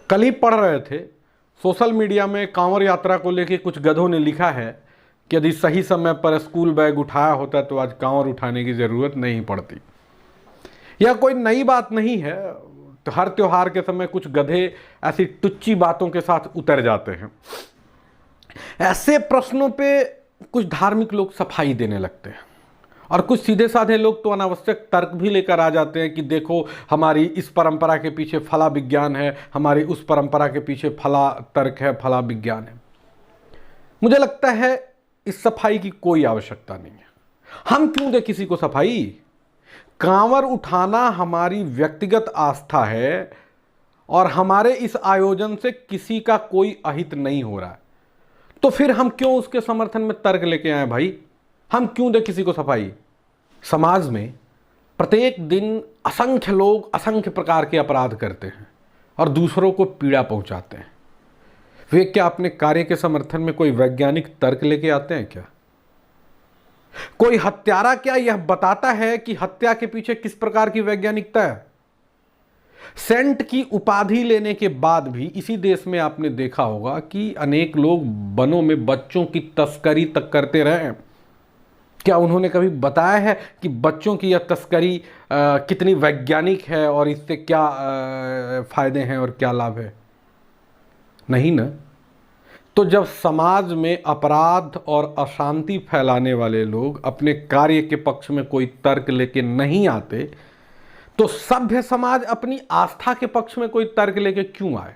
कल ही पढ़ रहे थे सोशल मीडिया में कांवड़ यात्रा को लेकर कुछ गधों ने लिखा है कि यदि सही समय पर स्कूल बैग उठाया होता तो आज कांवड़ उठाने की ज़रूरत नहीं पड़ती। यह कोई नई बात नहीं है। तो हर त्योहार के समय कुछ गधे ऐसी टुच्ची बातों के साथ उतर जाते हैं। ऐसे प्रश्नों पे कुछ धार्मिक लोग सफाई देने लगते हैं और कुछ सीधे साधे लोग तो अनावश्यक तर्क भी लेकर आ जाते हैं कि देखो हमारी इस परंपरा के पीछे फला विज्ञान है, हमारी उस परंपरा के पीछे फला तर्क है, फला विज्ञान है। मुझे लगता है इस सफाई की कोई आवश्यकता नहीं है। हम क्यों दे किसी को सफाई? कांवड़ उठाना हमारी व्यक्तिगत आस्था है और हमारे इस आयोजन से किसी का कोई अहित नहीं हो रहा है, तो फिर हम क्यों उसके समर्थन में तर्क लेके आए भाई? हम क्यों दे किसी को सफाई? समाज में प्रत्येक दिन असंख्य लोग असंख्य प्रकार के अपराध करते हैं और दूसरों को पीड़ा पहुंचाते हैं। वे क्या अपने कार्य के समर्थन में कोई वैज्ञानिक तर्क लेके आते हैं क्या? कोई हत्यारा क्या यह बताता है कि हत्या के पीछे किस प्रकार की वैज्ञानिकता है? सेंट की उपाधि लेने के बाद भी इसी देश में आपने देखा होगा कि अनेक लोग वनों में बच्चों की तस्करी तक करते रहे हैं। क्या उन्होंने कभी बताया है कि बच्चों की यह तस्करी कितनी वैज्ञानिक है और इससे क्या फायदे हैं और क्या लाभ है? नहीं ना। तो जब समाज में अपराध और अशांति फैलाने वाले लोग अपने कार्य के पक्ष में कोई तर्क लेके नहीं आते, तो सभ्य समाज अपनी आस्था के पक्ष में कोई तर्क लेके क्यों आए?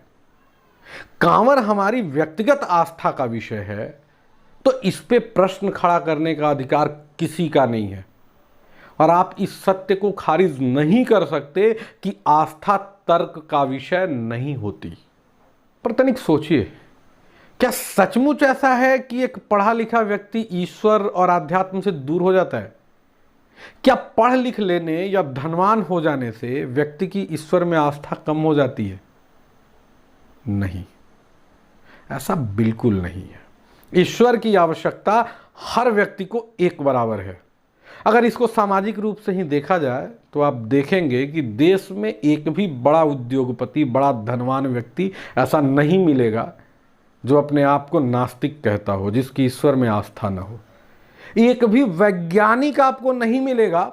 कांवड़ हमारी व्यक्तिगत आस्था का विषय है, तो इस पे प्रश्न खड़ा करने का अधिकार किसी का नहीं है। और आप इस सत्य को खारिज नहीं कर सकते कि आस्था तर्क का विषय नहीं होती। पर तनिक सोचिए, क्या सचमुच ऐसा है कि एक पढ़ा लिखा व्यक्ति ईश्वर और आध्यात्म से दूर हो जाता है? क्या पढ़ लिख लेने या धनवान हो जाने से व्यक्ति की ईश्वर में आस्था कम हो जाती है? नहीं, ऐसा बिल्कुल नहीं है। ईश्वर की आवश्यकता हर व्यक्ति को एक बराबर है। अगर इसको सामाजिक रूप से ही देखा जाए तो आप देखेंगे कि देश में एक भी बड़ा उद्योगपति, बड़ा धनवान व्यक्ति ऐसा नहीं मिलेगा जो अपने आप को नास्तिक कहता हो, जिसकी ईश्वर में आस्था न हो। एक भी वैज्ञानिक आपको नहीं मिलेगा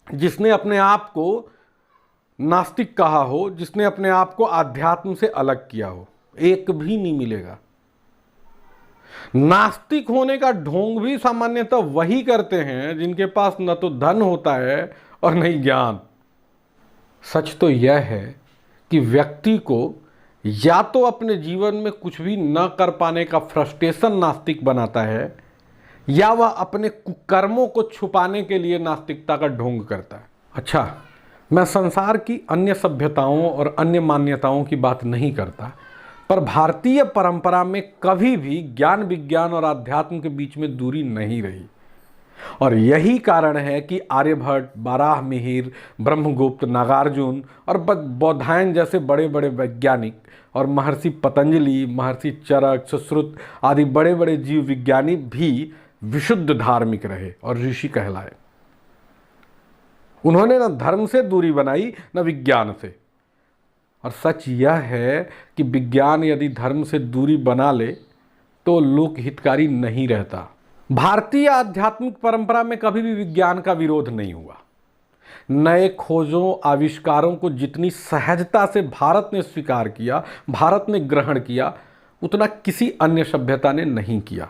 जिसने अपने आप को नास्तिक कहा हो, जिसने अपने आप को आध्यात्म से अलग किया हो। एक भी नहीं मिलेगा। नास्तिक होने का ढोंग भी सामान्यतः वही करते हैं जिनके पास न तो धन होता है और न ही ज्ञान। सच तो यह है कि व्यक्ति को या तो अपने जीवन में कुछ भी न कर पाने का फ्रस्ट्रेशन नास्तिक बनाता है, या वह अपने कुकर्मों को छुपाने के लिए नास्तिकता का ढोंग करता है। अच्छा, मैं संसार की अन्य सभ्यताओं और अन्य मान्यताओं की बात नहीं करता, पर भारतीय परंपरा में कभी भी ज्ञान विज्ञान और आध्यात्म के बीच में दूरी नहीं रही। और यही कारण है कि आर्यभट्ट, बाराहमिहिर, ब्रह्मगुप्त, नागार्जुन और बौधायन जैसे बड़े बड़े वैज्ञानिक और महर्षि पतंजलि, महर्षि चरक, सुश्रुत आदि बड़े बड़े जीव विज्ञानी भी विशुद्ध धार्मिक रहे और ऋषि कहलाए। उन्होंने न धर्म से दूरी बनाई न विज्ञान से। और सच यह है कि विज्ञान यदि धर्म से दूरी बना ले तो लोक हितकारी नहीं रहता। भारतीय आध्यात्मिक परंपरा में कभी भी विज्ञान का विरोध नहीं हुआ। नए खोजों, आविष्कारों को जितनी सहजता से भारत ने स्वीकार किया, भारत ने ग्रहण किया, उतना किसी अन्य सभ्यता ने नहीं किया।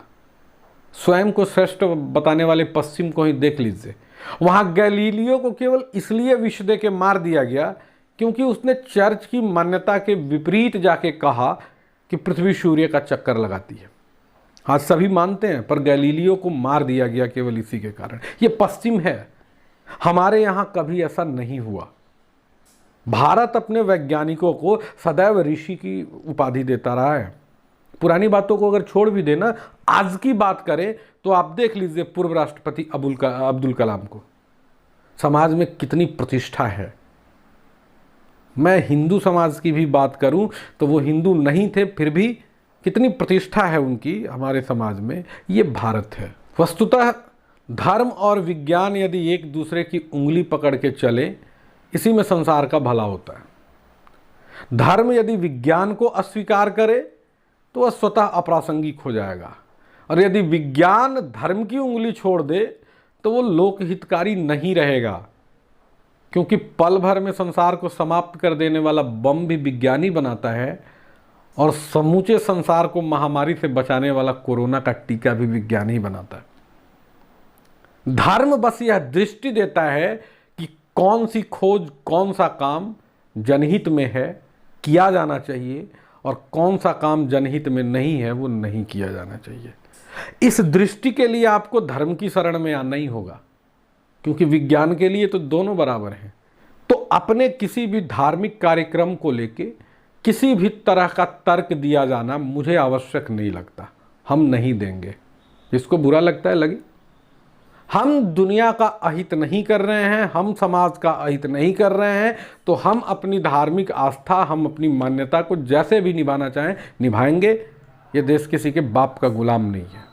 स्वयं को श्रेष्ठ बताने वाले पश्चिम को ही देख लीजिए। वहां गैलीलियो को केवल इसलिए विष दे के मार दिया गया क्योंकि उसने चर्च की मान्यता के विपरीत जाके कहा कि पृथ्वी सूर्य का चक्कर लगाती है। आज सभी मानते हैं, पर गैलीलियो को मार दिया गया केवल इसी के कारण। ये पश्चिम है, हमारे यहाँ कभी ऐसा नहीं हुआ। भारत अपने वैज्ञानिकों को सदैव ऋषि की उपाधि देता रहा है। पुरानी बातों को अगर छोड़ भी देना, आज की बात करें तो आप देख लीजिए पूर्व राष्ट्रपति अब्दुल कलाम को समाज में कितनी प्रतिष्ठा है। मैं हिंदू समाज की भी बात करूं तो वो हिंदू नहीं थे, फिर भी कितनी प्रतिष्ठा है उनकी हमारे समाज में। ये भारत है। वस्तुतः धर्म और विज्ञान यदि एक दूसरे की उंगली पकड़ के चले, इसी में संसार का भला होता है। धर्म यदि विज्ञान को अस्वीकार करे तो वह स्वतः अप्रासंगिक हो जाएगा, और यदि विज्ञान धर्म की उंगली छोड़ दे तो वो लोकहितकारी नहीं रहेगा, क्योंकि पल भर में संसार को समाप्त कर देने वाला बम भी विज्ञानी बनाता है, और समूचे संसार को महामारी से बचाने वाला कोरोना का टीका भी विज्ञानी बनाता है। धर्म बस यह दृष्टि देता है कि कौन सी खोज, कौन सा काम जनहित में है, किया जाना चाहिए, और कौन सा काम जनहित में नहीं है, वो नहीं किया जाना चाहिए। इस दृष्टि के लिए आपको धर्म की शरण में आना ही होगा, क्योंकि विज्ञान के लिए तो दोनों बराबर हैं। तो अपने किसी भी धार्मिक कार्यक्रम को लेके किसी भी तरह का तर्क दिया जाना मुझे आवश्यक नहीं लगता, हम नहीं देंगे। जिसको बुरा लगता है लगे। हम दुनिया का अहित नहीं कर रहे हैं, हम समाज का अहित नहीं कर रहे हैं, तो हम अपनी धार्मिक आस्था, हम अपनी मान्यता को जैसे भी निभाना चाहें निभाएंगे। ये देश किसी के बाप का गुलाम नहीं है।